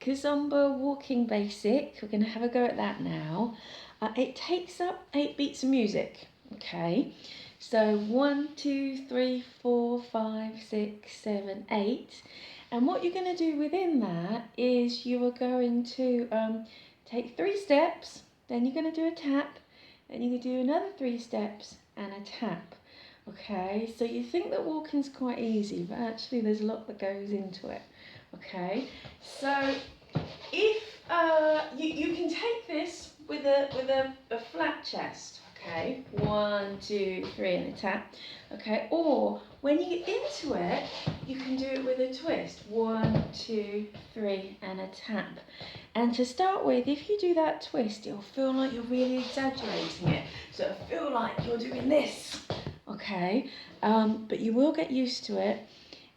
KIZOMBA walking basic. We're going to have a go at that now. It takes up 8 beats of music. Okay, so 1, 2, 3, 4, 5, 6, 7, 8. And what you're going to do within that is you are going to take 3 steps, then you're going to do a tap, then you're going to do another 3 steps and a tap. Okay, so you think that walking's quite easy, but actually there's a lot that goes into it. Okay, so if you can take this with a flat chest. Okay, 1, 2, 3 and a tap. Okay, or when you get into it, you can do it with a twist. 1, 2, 3 and a tap. And to start with, if you do that twist, it'll feel like you're really exaggerating it. So it'll feel like you're doing this. Okay, but you will get used to it.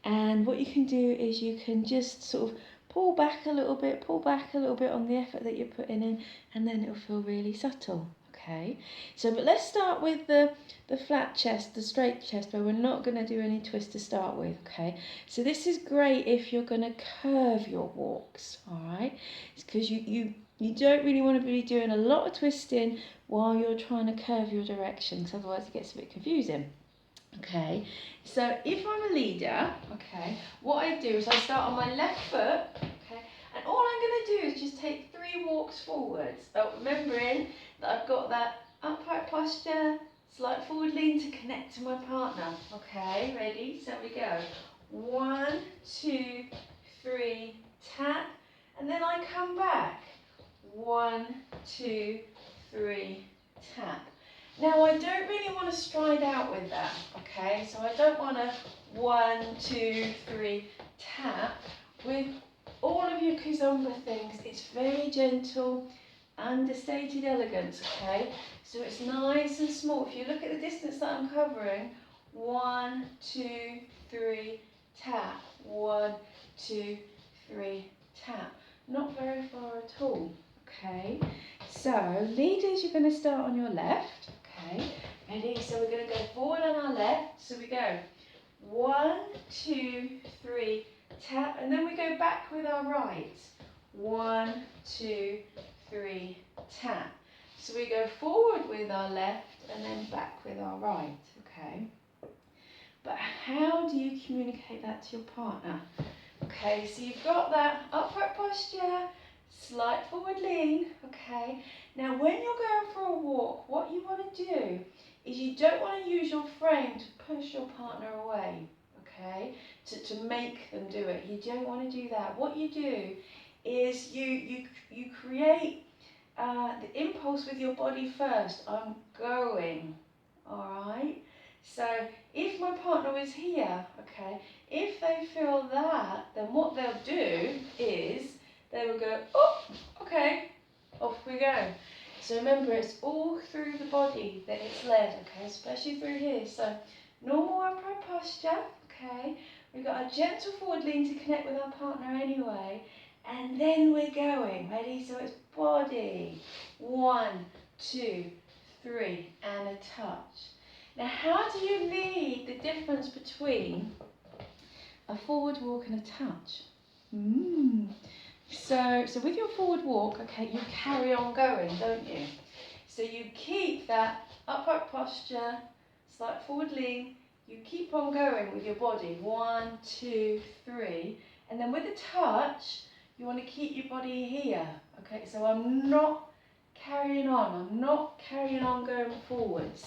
And what you can do is you can just sort of pull back a little bit on the effort that you're putting in, and then it'll feel really subtle. Okay, so but let's start with the flat chest, the straight chest, where we're not going to do any twist to start with. Okay, so this is great if you're going to curve your walks. All right, it's because you don't really want to be doing a lot of twisting while you're trying to curve your direction, because otherwise it gets a bit confusing. Okay, so if I'm a leader, okay, what I do is I start on my left foot, okay, and all I'm going to do is just take 3 walks forwards, remembering that I've got that upright posture, slight forward lean to connect to my partner. Okay, ready? So we go. 1, 2, 3, tap, and then I come back. 1, 2, 3, tap. Now I don't really want to stride out with that, okay? So I don't want to 1, 2, 3, tap. With all of your KIZOMBA things, it's very gentle, understated elegance, okay? So it's nice and small. If you look at the distance that I'm covering, 1, 2, 3, tap. 1, 2, 3, tap. Not very far at all, okay? So leaders, you're going to start on your left. Okay, ready? So we're going to go forward on our left. So we go 1, 2, 3, tap, and then we go back with our right. 1, 2, 3, tap. So we go forward with our left and then back with our right. Okay. But how do you communicate that to your partner? Okay, so you've got that upright posture, slight forward lean, okay. Now when you're going for a walk, what you want to do is you don't want to use your frame to push your partner away, okay, to make them do it. You don't want to do that. What you do is you create the impulse with your body first. I'm going, all right. So if my partner was here, okay, if they feel that, then what they'll do is they will go, oh, okay, off we go. So remember, it's all through the body that it's led, okay, especially through here. So normal upright posture, okay, we've got a gentle forward lean to connect with our partner anyway, and then we're going, ready? So it's body, 1, 2, 3, and a touch. Now, how do you lead the difference between a forward walk and a touch? So with your forward walk, okay, you carry on going, don't you? So you keep that upright posture, slight forward lean, you keep on going with your body, 1, 2, 3, and then with a touch, you want to keep your body here, okay? So I'm not carrying on going forwards.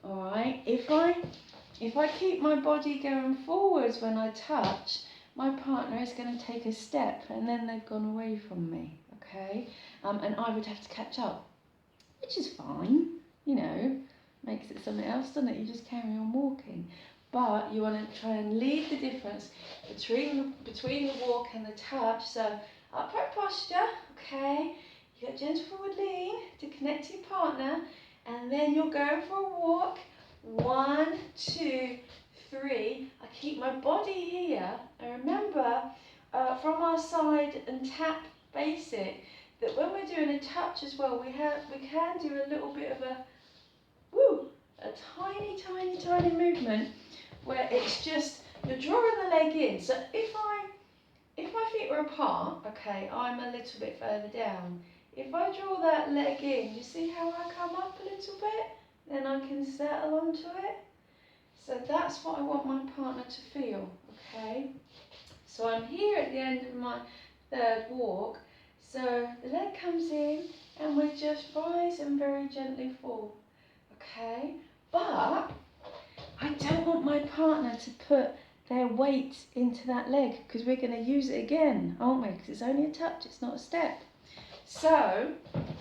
All right, if I keep my body going forwards when I touch, my partner is going to take a step and then they've gone away from me, okay? And I would have to catch up, which is fine, you know, makes it something else, doesn't it? You just carry on walking. But you want to try and lead the difference between the walk and the touch. So upright posture, okay? You got gentle forward lean to connect to your partner. And then you'll go for a walk, 1, 2, 3. I keep my body here. And remember, from our side and tap basic, that when we're doing a touch as well, we can do a little bit of a tiny movement where it's just, you're drawing the leg in. So if I think feet are apart, okay, I'm a little bit further down. If I draw that leg in, you see how I come up a little bit? Then I can settle onto it. So that's what I want my partner to feel, okay? So I'm here at the end of my third walk. So the leg comes in and we just rise and very gently fall, okay? But I don't want my partner to put their weight into that leg because we're going to use it again, aren't we? Because it's only a touch, it's not a step. So,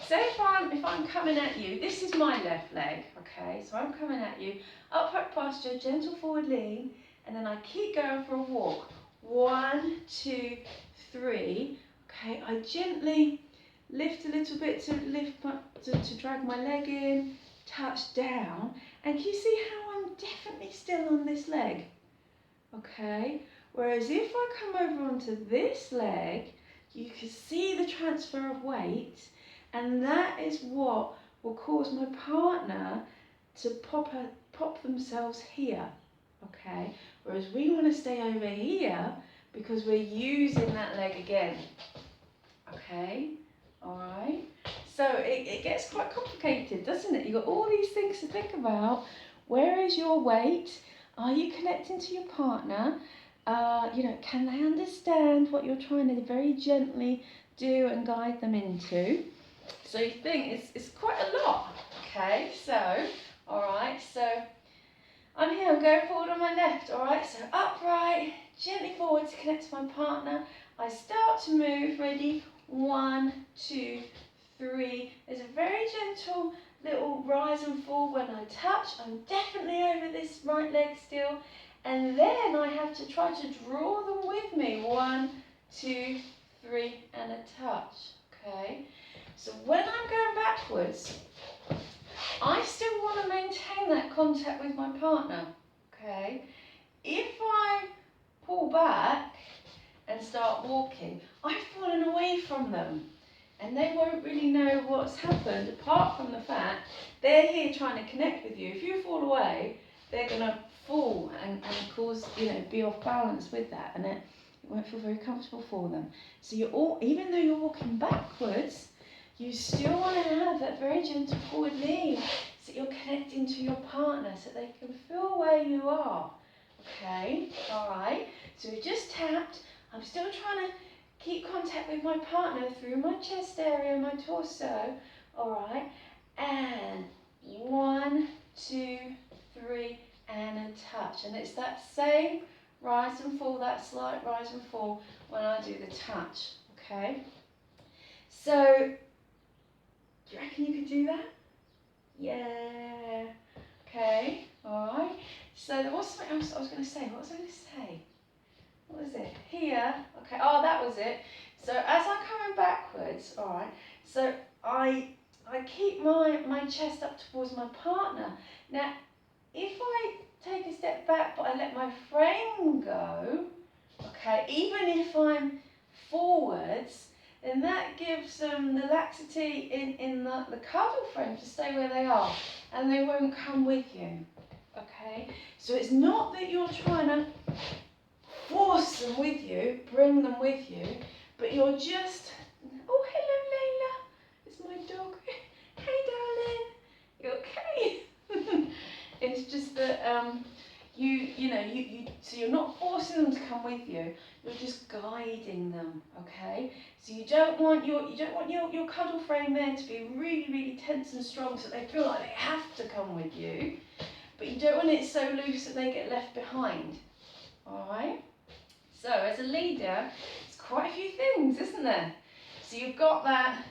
say if I'm coming at you, this is my left leg, okay? So I'm coming at you, upright posture, gentle forward lean, and then I keep going for a walk. 1, 2, 3. Okay, I gently lift a little bit to drag my leg in, touch down, and can you see how I'm definitely still on this leg? Okay, whereas if I come over onto this leg, you can see the transfer of weight, and that is what will cause my partner to pop themselves here, okay? Whereas we want to stay over here because we're using that leg again, okay? All right, so it gets quite complicated, doesn't it? You've got all these things to think about. Where is your weight? Are you connecting to your partner? You know, can they understand what you're trying to very gently do and guide them into? So you think it's quite a lot, okay? So, all right, so I'm here, I'm going forward on my left, all right? So upright, gently forward to connect to my partner. I start to move, ready? 1, 2, 3. There's a very gentle little rise and fall when I touch. I'm definitely over this right leg still. And then I have to try to draw them with me. 1, 2, 3, and a touch, okay? So when I'm going backwards, I still want to maintain that contact with my partner, okay? If I pull back and start walking, I've fallen away from them and they won't really know what's happened apart from the fact they're here trying to connect with you. If you fall away, they're going to fall and cause, you know, be off balance with that, and it won't feel very comfortable for them. So you're all, even though you're walking backwards, you still want to have that very gentle forward lean so you're connecting to your partner so they can feel where you are. Okay, all right, so we just tapped. I'm still trying to keep contact with my partner through my chest area, my torso. All right, and 1, 2, 3, and a touch. And it's that same rise and fall, that slight rise and fall when I do the touch. Okay, so do you reckon you could do that? Yeah. Okay, all right. So there was something else I was going to say. What was I going to say? What was it? Here. Okay. Oh, that was it. So as I'm coming backwards, all right. So I keep my chest up towards my partner. Now, if I take a step back, but I let my frame go, okay, even if I'm forwards, then that gives them the laxity in the cuddle frame to stay where they are, and they won't come with you. Okay, so it's not that you're trying to force them with you, bring them with you, but you're just, oh, hello, Layla, it's my dog. Hey, darling, you okay? It's just that so you're not forcing them to come with you. You're just guiding them. Okay. So you don't want your cuddle frame there to be really, really tense and strong, so they feel like they have to come with you. But you don't want it so loose that they get left behind. All right. So as a leader, it's quite a few things, isn't there? So you've got that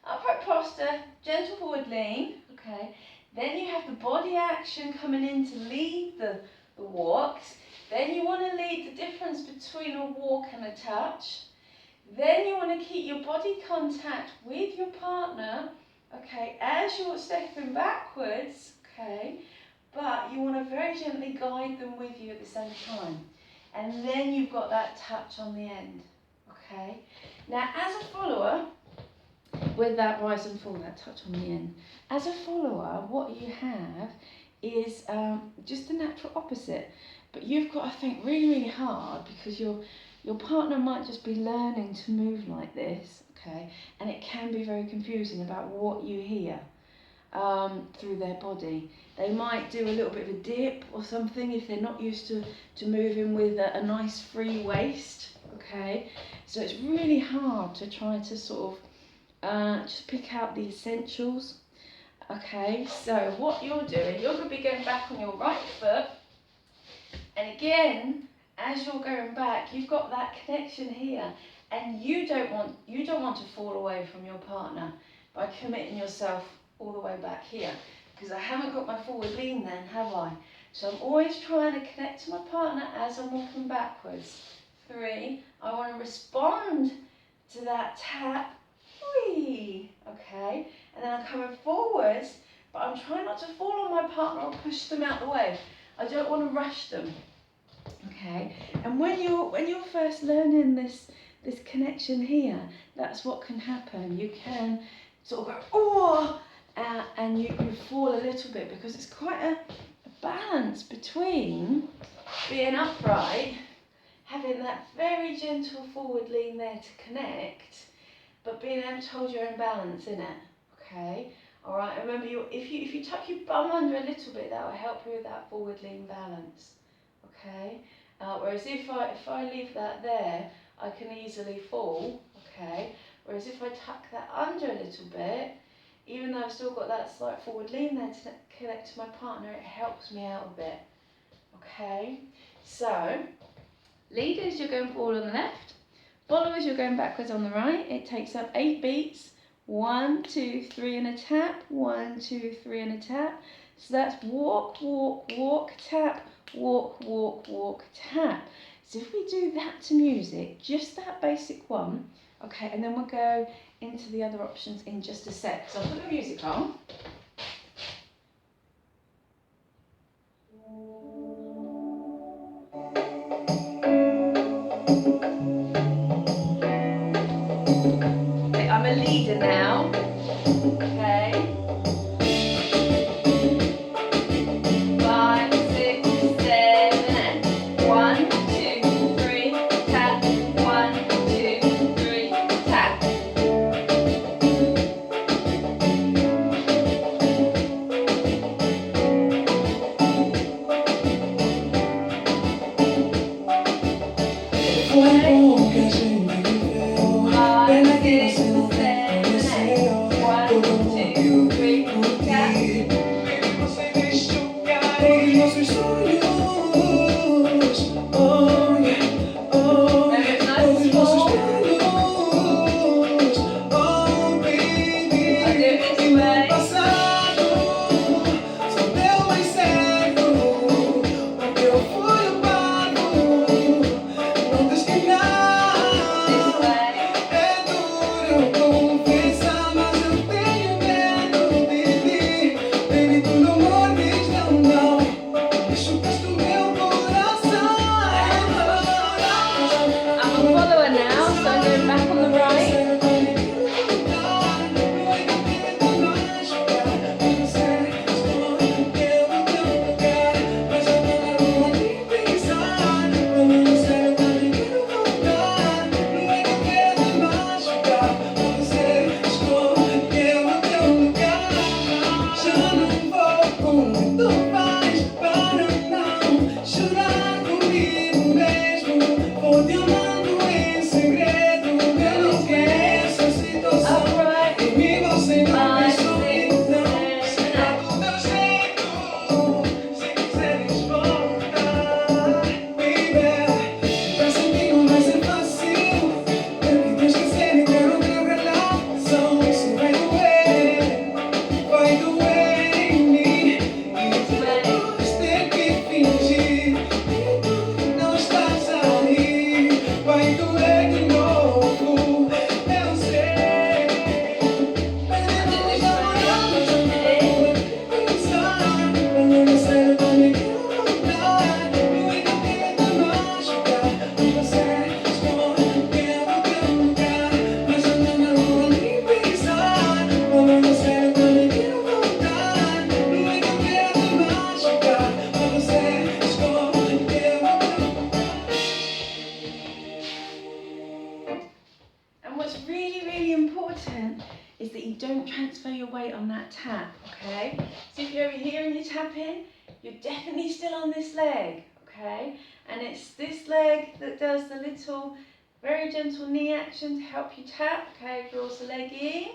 upright posture, gentle forward lean. Okay. Then you have the body action coming in to lead the walks. Then you want to lead the difference between a walk and a touch. Then you want to keep your body contact with your partner, okay, as you're stepping backwards, okay, but you want to very gently guide them with you at the same time. And then you've got that touch on the end, okay. Now, as a follower, with that rise and fall, that touch on the end, as a follower, what you have is just the natural opposite. But you've got to think really, really hard because you're Your partner might just be learning to move like this, okay, and it can be very confusing about what you hear through their body. They might do a little bit of a dip or something if they're not used to moving with a nice free waist, okay. So it's really hard to try to sort of just pick out the essentials. Okay, so what you're doing, you're going to be going back on your right foot, and again, as you're going back, you've got that connection here, and you don't want to fall away from your partner by committing yourself all the way back here, because I haven't got my forward lean then, have I? So I'm always trying to connect to my partner as I'm walking backwards. 3, I want to respond to that tap. Whee! Okay, and then I'm coming forwards, but I'm trying not to fall on my partner or push them out the way. I don't want to rush them. Okay, and when you're first learning this connection here, that's what can happen. You can sort of go oh, and you fall a little bit, because it's quite a balance between being upright, having that very gentle forward lean there to connect, but being able to hold your own balance in it. Okay, all right. Remember, if you tuck your bum under a little bit, that will help you with that forward lean balance. Okay. Whereas if I leave that there, I can easily fall. Okay. Whereas if I tuck that under a little bit, even though I've still got that slight forward lean there to connect to my partner, it helps me out a bit. Okay. So, leaders, you're going forward on the left. Followers, you're going backwards on the right. It takes up 8 beats. 1, 2, 3 and a tap. 1, 2, 3 and a tap. So that's walk, walk, walk, tap, walk, walk, walk, tap. So if we do that to music, just that basic one, okay, and then we'll go into the other options in just a sec. So I'll put the music on. Okay, I'm a leader now. Okay. 5, 6, 7, 8. 1, 2, 3, tap. 1, 2, 3, tap. really, really important is that you don't transfer your weight on that tap, okay? So if you're over here and you're tapping, you're definitely still on this leg, okay? And it's this leg that does the little, very gentle knee action to help you tap, okay? Draws the leg in,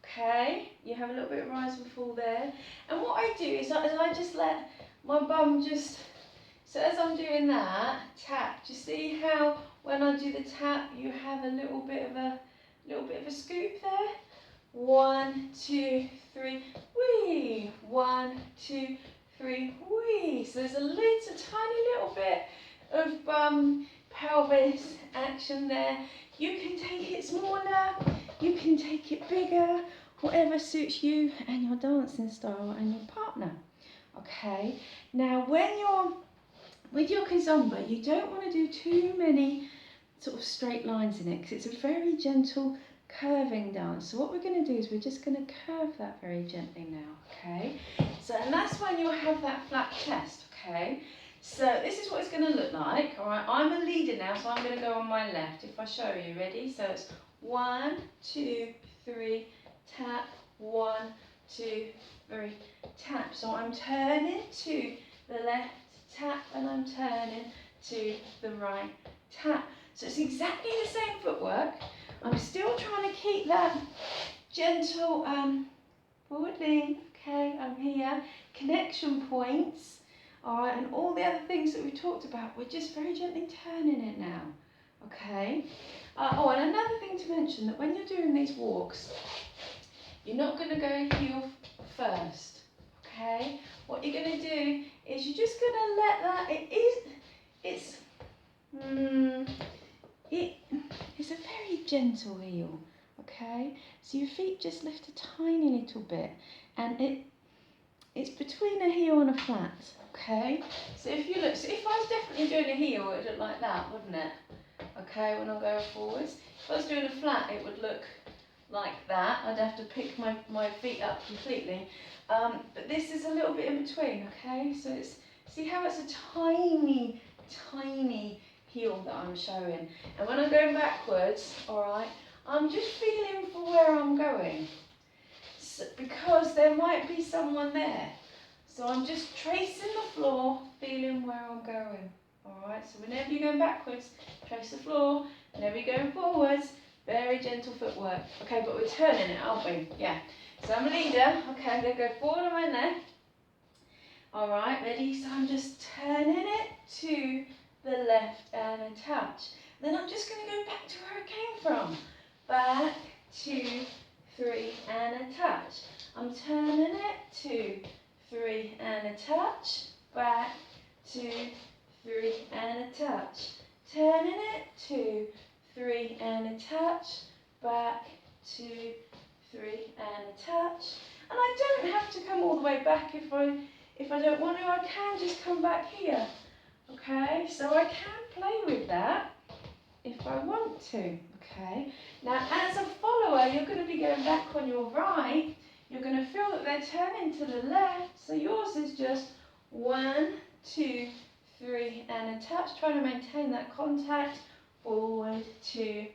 okay? You have a little bit of rise and fall there. And what I do is I just let my bum just, so as I'm doing that, tap, do you see how when I do the tap, you have a little bit of a scoop there? 1, 2, 3, wee. 1, 2, 3, wee. So there's a little, tiny little bit of pelvis action there. You can take it smaller, you can take it bigger, whatever suits you and your dancing style and your partner. Okay. Now, when you're with your KIZOMBA, you don't want to do too many sort of straight lines in it because it's a very gentle curving dance. So what we're going to do is we're just going to curve that very gently now, okay? So, and that's when you'll have that flat chest, okay? So this is what it's going to look like, all right? I'm a leader now, so I'm going to go on my left. If I show you, ready? So it's 1, 2, 3, tap, 1, 2, 3, tap. So I'm turning to the left, tap, and I'm turning to the right, tap. So it's exactly the same footwork. I'm still trying to keep that gentle forward lean, okay, I'm here, connection points, all right, and all the other things that we talked about, we're just very gently turning it now, okay. Oh, and another thing to mention, that when you're doing these walks, you're not going to go heel first, okay. What you're going to do is you're just going to let that, it's a very gentle heel, okay? So your feet just lift a tiny little bit, and it's between a heel and a flat, okay? So if you look, so if I was definitely doing a heel, it would look like that, wouldn't it? Okay, when I'm going forwards. If I was doing a flat, it would look like that. I'd have to pick my feet up completely. But this is a little bit in between, okay? So it's, see how it's a tiny, tiny heel that I'm showing. And when I'm going backwards, all right, I'm just feeling for where I'm going. So, because there might be someone there. So I'm just tracing the floor, feeling where I'm going. All right, so whenever you're going backwards, trace the floor. Whenever you're going forwards, very gentle footwork. Okay, but we're turning it, aren't we? Yeah. So I'm a leader. Okay, I'm going to go forward on my left. All right, ready? So I'm just turning it to the left and a touch. Then I'm just going to go back to where it came from. Back, 2, 3, and a touch. I'm turning it, 2, 3, and a touch. Back, 2, 3, and a touch. Turning it, 2, 3, and a touch. Back, 2, 3, and a touch. And I don't have to come all the way back if I don't want to. I can just come back here. Okay, so I can play with that if I want to. Okay, now as a follower, you're going to be going back on your right. You're going to feel that they're turning to the left. So yours is just 1, 2, 3, and a touch. Trying to maintain that contact. Forward, 2,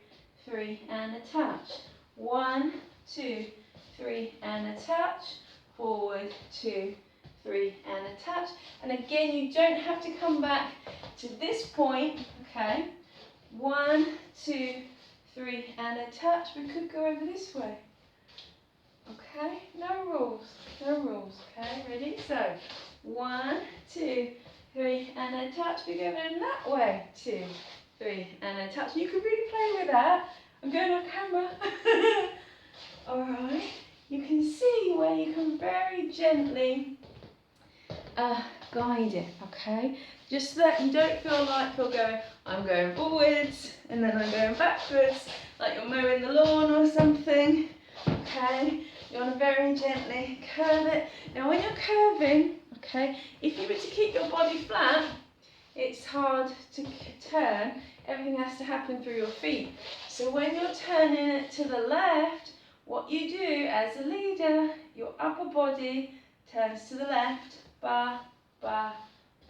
3, and a touch. 1, 2, 3, and a touch. Forward, 2, 3, and a touch. And again, you don't have to come back to this point, okay? 1, 2, 3, and a touch. We could go over this way. Okay, no rules, okay? Ready? So, 1, 2, 3, and a touch. We go in that way. 2, 3, and a touch. You can really play with that. I'm going off camera. Alright, you can see where you can very gently guide it, okay? Just so that you don't feel like you're going, I'm going forwards and then I'm going backwards, like you're mowing the lawn or something, okay? You want to very gently curve it. Now when you're curving, okay, if you were to keep your body flat, it's hard to turn. Everything has to happen through your feet. So when you're turning it to the left, what you do as a leader, your upper body turns to the left, ba, ba,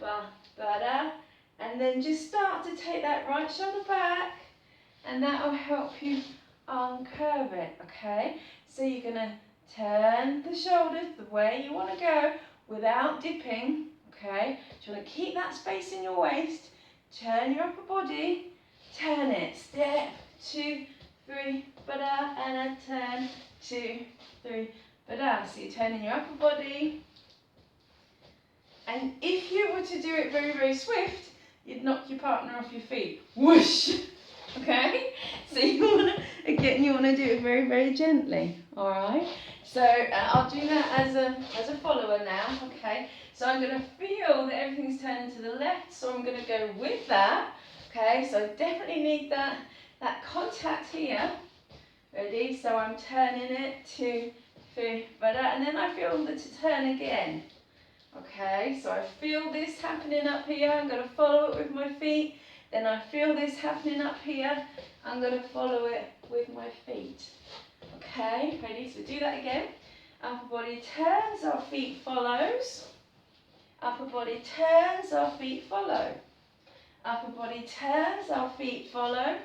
ba, ba, da, and then just start to take that right shoulder back, and that will help you uncurve it, okay? So you're going to turn the shoulders the way you want to go without dipping, okay? So you want to keep that space in your waist, turn your upper body, turn it, step, 2, 3, ba-da, and a turn, 2, 3, ba-da. So you're turning your upper body, and if you were to do it very, very swift, you'd knock your partner off your feet. Whoosh! Okay? So you want to do it very, very gently. All right? So I'll do that as a follower now. Okay? So I'm going to feel that everything's turning to the left. So I'm going to go with that. Okay? So I definitely need that contact here. Ready? So I'm turning it 2, 3, and then I feel that to turn again. Okay, so I feel this happening up here, I'm going to follow it with my feet. Then I feel this happening up here, I'm going to follow it with my feet. Okay, ready? So do that again. Upper body turns, our feet follows. Upper body turns, our feet follow. Upper body turns, our feet follow.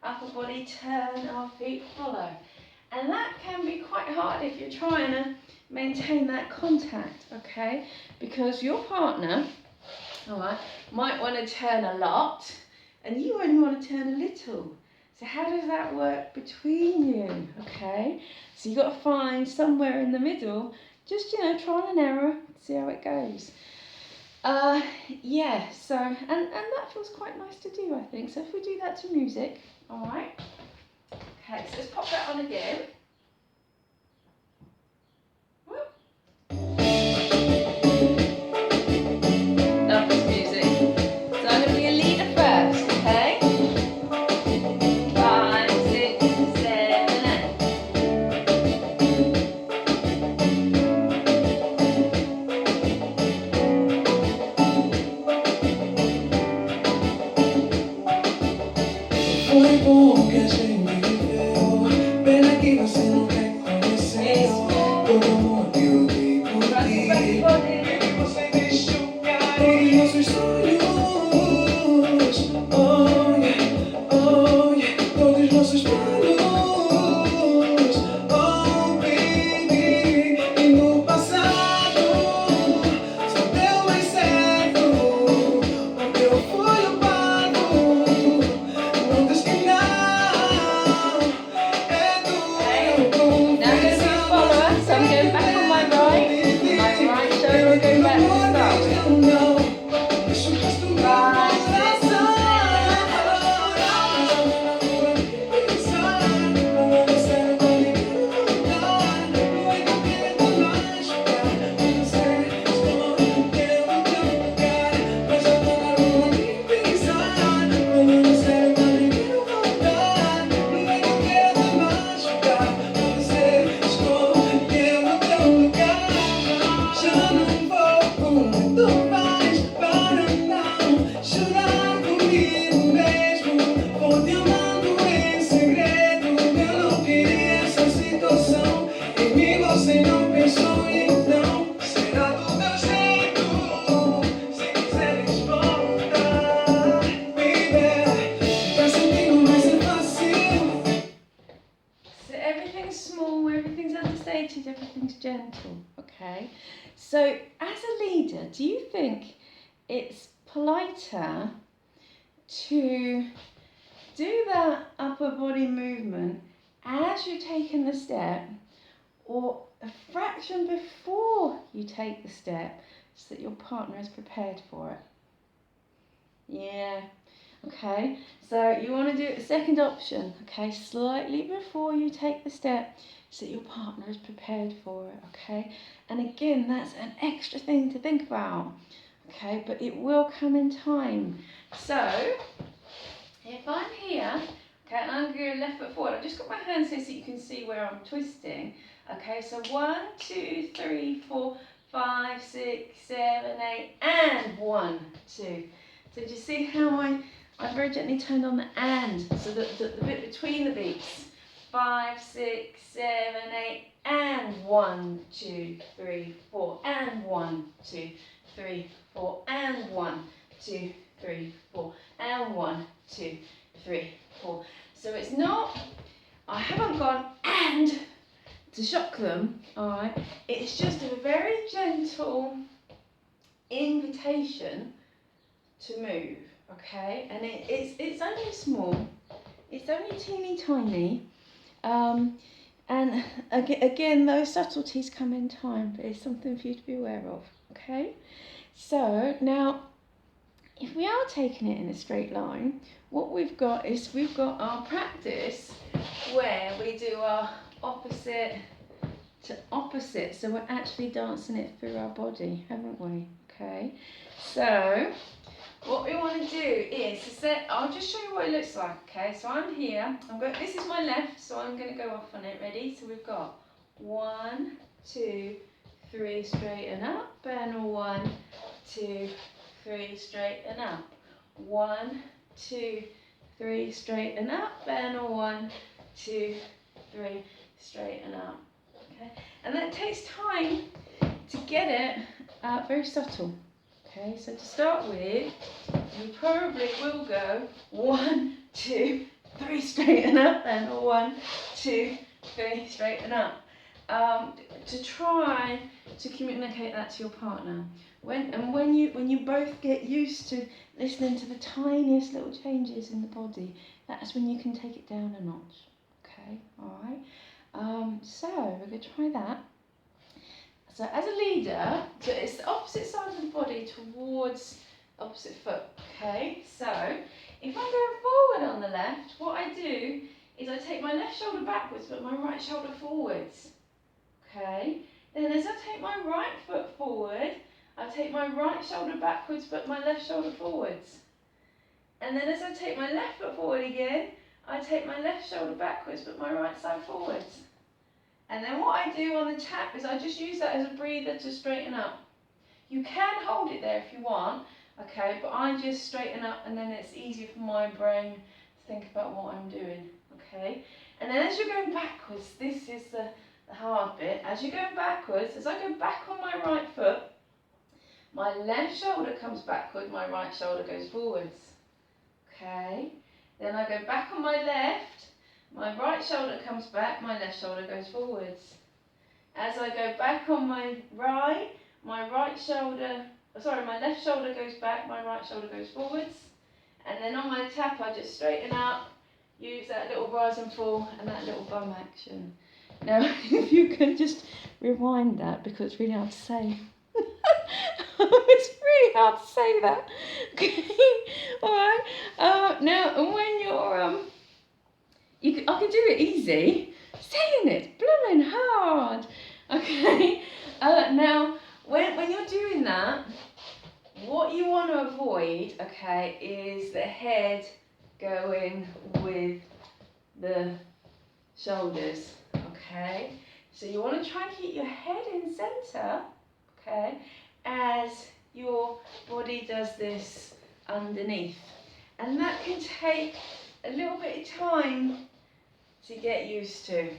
Upper body turn, our feet follow. And that can be quite hard if you're trying to maintain that contact, okay? Because your partner, all right, might want to turn a lot and you only want to turn a little. So how does that work between you, okay? So you've got to find somewhere in the middle, just, trial and error, see how it goes. Yeah, so, and that feels quite nice to do, I think. So if we do that to music, all right? Okay, so let's pop that on again. Love this music. So I'm going to be a leader first, okay? 5, 6, 7, 8. Foi bom que a gente viveu, pena que você não reconheceu todo o amor que eu dei por ti. Baby, você deixou cair nossos sonhos. Oh yeah, oh yeah, todos nossos planos. Oh baby, e no passado só deu mais certo. O meu foi o pago. Now I'm going to be a follower, so I'm going back on my right shoulder will go back to start with. 5, 6, 7, everything's gentle, okay? So as a leader, do you think it's politer to do that upper body movement as you're taking the step, or a fraction before you take the step, so that your partner is prepared for it? Yeah. Okay, so you want to do the second option, okay, slightly before you take the step so that your partner is prepared for it, okay? And again, that's an extra thing to think about, okay, but it will come in time. So, if I'm here, okay, and I'm going left foot forward, I've just got my hands here so you can see where I'm twisting, okay, so 1, 2, 3, 4, 5, 6, 7, 8, and 1, 2. So do you see how I very gently turned on the and, so that the bit between the beats. 5, 6, 7, 8, and 1, 2, 3, 4, and 1, 2, 3, 4, and 1, 2, 3, 4, and 1, 2, 3, 4. So it's not, I haven't gone and to shock them, alright? It's just a very gentle invitation to move, okay? And it's only small, it's only teeny tiny. And again, those subtleties come in time, but it's something for you to be aware of, okay? So now, if we are taking it in a straight line, what we've got is we've got our practice where we do our opposite to opposite. So we're actually dancing it through our body, haven't we? Okay. So what we want to do is to set, I'll just show you what it looks like, okay? So I'm here, this is my left, so I'm going to go off on it, ready? So we've got 1, 2, 3, straighten up, and 1, 2, 3, straighten up. 1, 2, 3, straighten up, and 1, 2, 3, straighten up. Okay, and that takes time to get it very subtle. Okay, so to start with, you probably will go 1, 2, 3, straighten up, and 1, 2, 3, straighten up. To try to communicate that to your partner. When you both get used to listening to the tiniest little changes in the body, that's when you can take it down a notch. Okay, all right. So we're going to try that. So as a leader, so it's the opposite side of the body towards opposite foot. Okay, so if I'm going forward on the left, what I do is I take my left shoulder backwards but my right shoulder forwards. Okay, then as I take my right foot forward, I take my right shoulder backwards but my left shoulder forwards. And then as I take my left foot forward again, I take my left shoulder backwards but my right side forwards. And then what I do on the tap is I just use that as a breather to straighten up. You can hold it there if you want, okay, but I just straighten up and then it's easier for my brain to think about what I'm doing, okay. And then as you're going backwards, this is the hard bit, as you're going backwards, as I go back on my right foot, my left shoulder comes backward, my right shoulder goes forwards, okay. Then I go back on my left, my right shoulder comes back, my left shoulder goes forwards. As I go back on my right, my left shoulder goes back, my right shoulder goes forwards. And then on my tap, I just straighten up, use that little rise and fall and that little bum action. Now, if you can just rewind that, because it's really hard to say. It's really hard to say that. Okay, all right. Now, when you're I can do it easy. Saying it blooming hard. Okay. Now, when you're doing that, what you want to avoid, okay, is the head going with the shoulders. Okay. So you want to try and keep your head in center. Okay. As your body does this underneath, and that can take a little bit of time to get used to.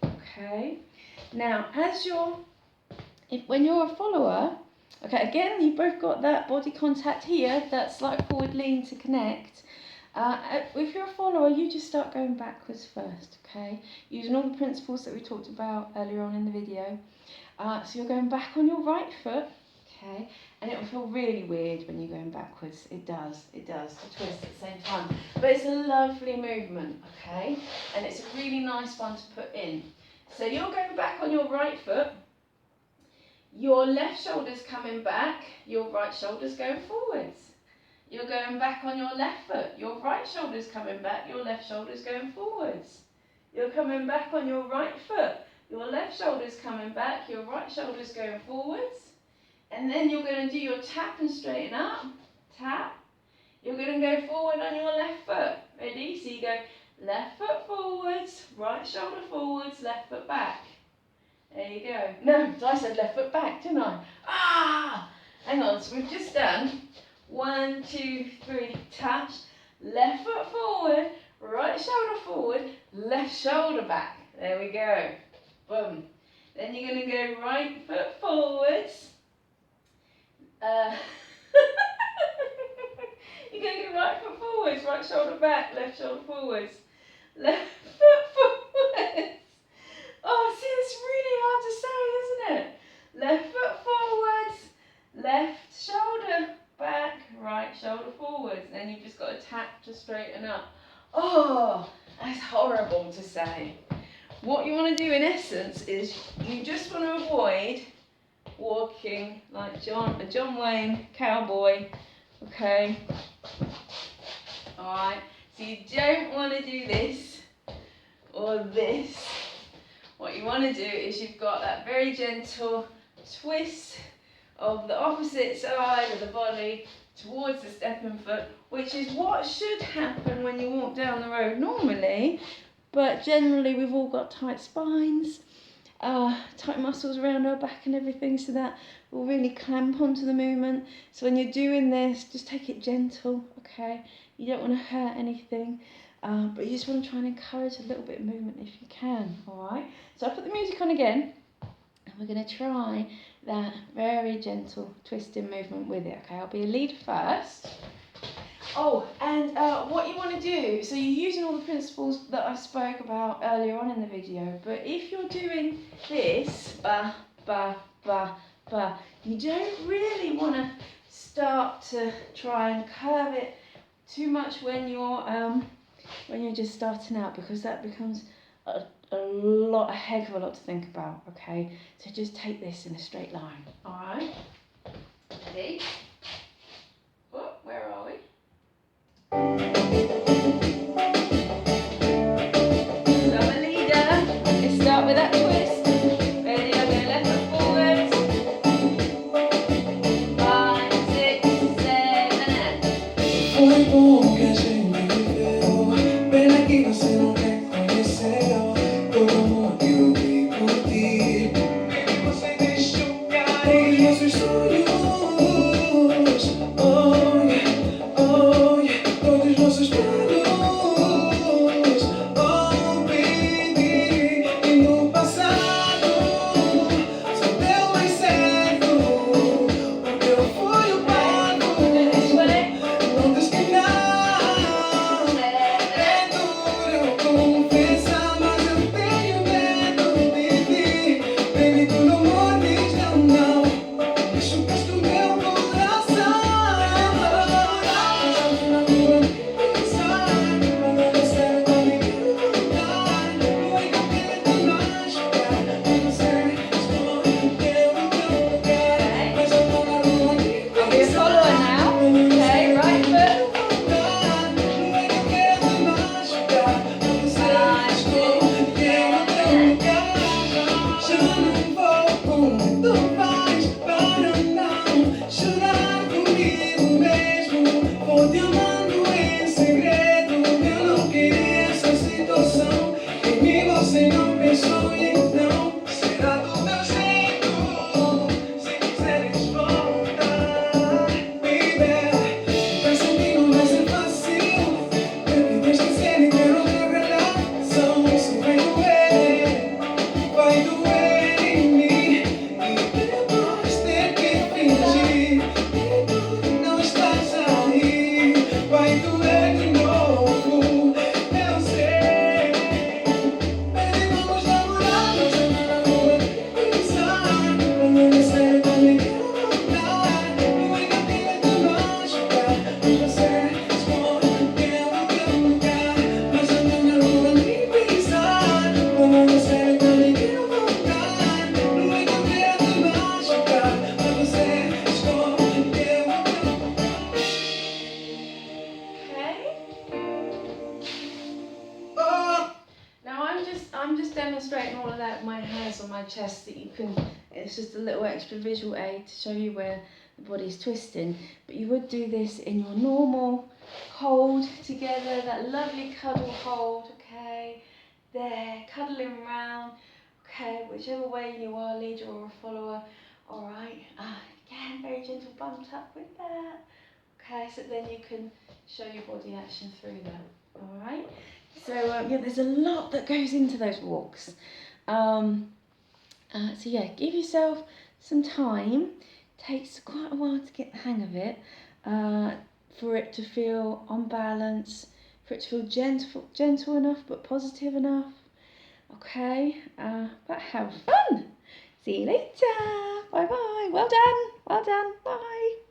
Okay. Now, when you're a follower, okay, again, you've both got that body contact here, that slight forward lean to connect. If you're a follower, you just start going backwards first, okay? Using all the principles that we talked about earlier on in the video. So you're going back on your right foot, okay? And it will feel really weird when you're going backwards. It does, to twist at the same time. But it's a lovely movement, okay? And it's a really nice one to put in. So you're going back on your right foot. Your left shoulder's coming back. Your right shoulder's going forwards. You're going back on your left foot. Your right shoulder's coming back. Your left shoulder's going forwards. You're coming back on your right foot. Your left shoulder's coming back. Your right shoulder's going forwards. And then you're going to do your tap and straighten up. Tap. You're going to go forward on your left foot. Ready? So you go left foot forwards, right shoulder forwards, left foot back. There you go. No, I said left foot back, didn't I? Ah! Hang on, so we've just done 1, 2, 3, touch. Left foot forward, right shoulder forward, left shoulder back. There we go. Boom. Then you're going to go right foot forwards. You're going to go right foot forwards, right shoulder back, left shoulder forwards. Left foot forward. That's horrible to say. What you want to do in essence is you just want to avoid walking like a John Wayne cowboy, okay? Alright, so you don't want to do this or this. What you want to do is you've got that very gentle twist of the opposite side of the body towards the stepping foot, which is what should happen when you walk down the road normally, but generally we've all got tight spines, tight muscles around our back and everything, so that will really clamp onto the movement. So when you're doing this, just take it gentle, okay? You don't want to hurt anything, but you just want to try and encourage a little bit of movement if you can, alright? So I'll put the music on again, and we're going to try that very gentle twisting movement with it, okay? I'll be a lead first. Oh, and what you want to do, so you're using all the principles that I spoke about earlier on in the video, but if you're doing this, ba, ba, ba, ba, you don't really want to start to try and curve it too much when you're just starting out, because that becomes a heck of a lot to think about, okay? So just take this in a straight line, alright? Ready? Oh, where are we? So I'm a leader. Let's start with that twist. Ready? I'm going left foot forwards. 5, 6, 7, 8. Foi bom que a gente viveu. Pena que você não reconheceu todo o amor que eu dei por ti. Baby, você deixou cair nossos sonhos. Oh yeah, oh yeah, todos nossos planos. Oh baby, e no passado só deu mais certo. O teu foi o pago. Não diz que não. É duro confessar, mas eu tenho medo de ti. Baby, tu não mordes, não, não. Machucaste o meu coração. Pensando na tua pensar, quando você tá me voltar. Não é que eu quero te machucar, mas você escolheu o teu lugar. Mas eu tô na rua de I'll be a follower now. Okay, right foot. Você não pensou e então será do meu jeito. Se quiseres voltar, baby, vai sentir não vai ser fácil. Eu que te esquecer e ter outra relação. Isso vai doer em mim. E depois ter que fingir que não estás aí. Vai doer de novo, eu sei. Baby, vamos namorar, mas eu tô na rua pensar. Quando você tá me voltar, não é que eu queira te machucar, mas você escolheu o teu lugar. Mas eu tô na rua me pensar. Quando você tá me voltar, não é que eu queira te machucar, mas você escolheu o teu lugar. Okay. Oh! Now I'm just demonstrating all of that with my hands on my chest, that you can, it's just a little extra visual aid to show you where the body's twisting. But you would do this in your normal hold together, that lovely cuddle hold, okay? There, cuddling round, okay, whichever way you are, leader or a follower, alright? Again, very gentle bum tuck with that. Okay, so then you can show your body action through that, alright? So yeah, there's a lot that goes into those walks. So yeah, give yourself some time. Takes quite a while to get the hang of it, for it to feel on balance, for it to feel gentle enough but positive enough. Okay, but have fun. See you later. Bye bye. Well done. Well done. Bye.